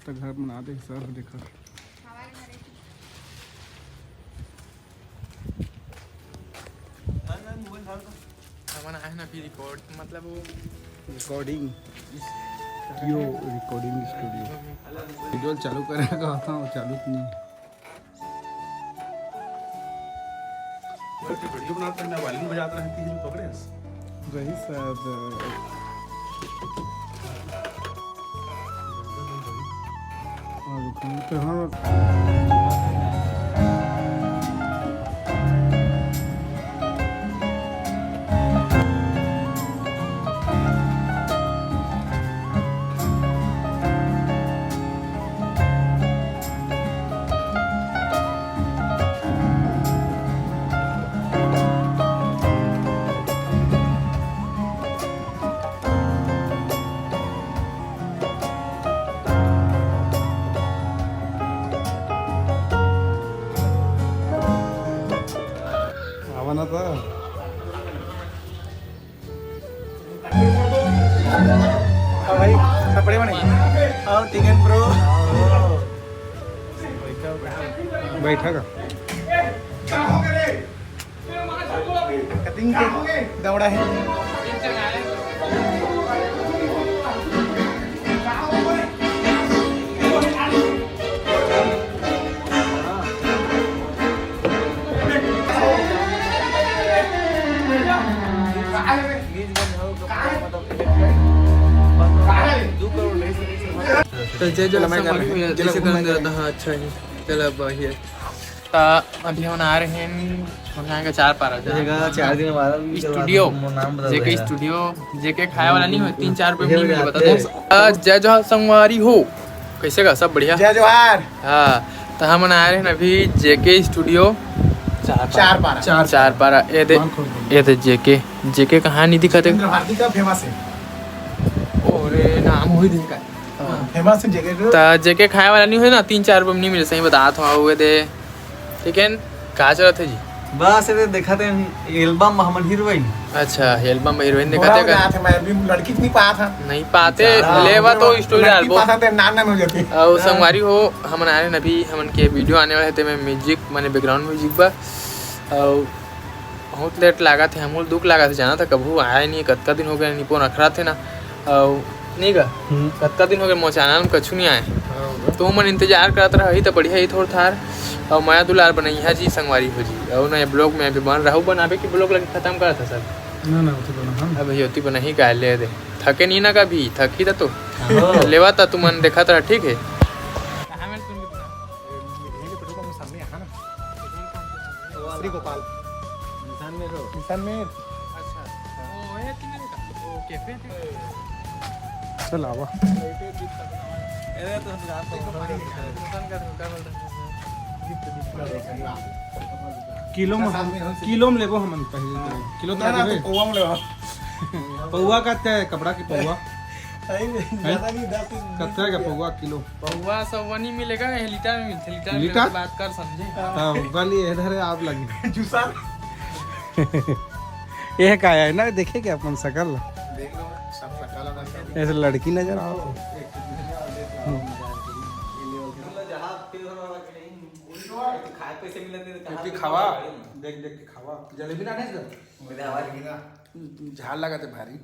तो घर बना दे सब देखा हमारा है ना भी रिकॉर्ड मतलब वो रिकॉर्डिंग स्टूडियो वीडियो चालू करने का होता हूँ चालू नहीं वीडियो बनाते हैं वायलिन बजाते रहती है पकड़े रही शायद आवाना था भाई कपड़े बने और टिकन प्रो बैठा का कटिंग के दौड़ा है तो जे जो जैसे कर रहा था अच्छा ही चलो बढ़िया अभी हम आ रहे हैं हम आएंगे 4 पारा जाएगा 4 दिन बाद स्टूडियो जेके स्टूडियो जेके खाया वाला नहीं हो 3-4 रुपए नहीं मिले बता दे जय जोहार संगवारी हो कैसे का सब बढ़िया जय जोहार हाँ तो हम आ रहे हैं अभी जेके स्टूडियो 4 पारा ये थे जेके कहाँ नहीं दिखाते भारती का फेमस है और नाम हो ही देखा फेमस है जगह तो जेके खाया वाला नहीं हो ना 3-4 रुपए नहीं मिले सही बता था हुए थे ठीक है कहाँ चला थे जी बस ये देखा थे एल्बम हमन हीरोइन अच्छा एल्बम में हीरोइन दिखाते का मैं भी लड़की नहीं पाया था नहीं पाते लेवा तो स्टोरी डाल बो नाम हो जाती और संगवारी हो हम आ रहे अभी हमन के वीडियो आने वाले थे मैं म्यूजिक माने बैकग्राउंड म्यूजिक बा और बहुत लेट लगा थे हमको दुख लगा था जाना था कभू आया नहीं कत्का दिन हो गया निपो रखरा थे ना और नहीं का कत्का दिन हो गया मोचाना में कछु नहीं आए तो मन इंतजार करत रही तो बढ़िया ही थोड़ा थार और माया दुलार बनैया जी संगवारी हो जी और ना ब्लॉग में अभी बन रहू बनाबे की ब्लॉग लगे खत्म करा था सर ना तो बना अब होती बना ही का ले दे थके नहीं ना कभी थकी था तो लेवा था तुमन देखा था ठीक है श्री गोपाल निशान में चल आवा किलो में लेबो हमन पहले किलो तो देबे पौवा में लेबो पौवा का कपड़ा की पौवा कत्ता का पौवा किलो पौवा सब नहीं मिलेगा लीटर में मिलते लीटर बात कर समझे हां वाली इधर आप लगी जूसा ये का है ना देखे क्या अपन शकल देख लो सब शकल ऐसे लड़की नजर आओ खावा देख देख के खावा जलेबी ना नहीं झाल लगा थे भारी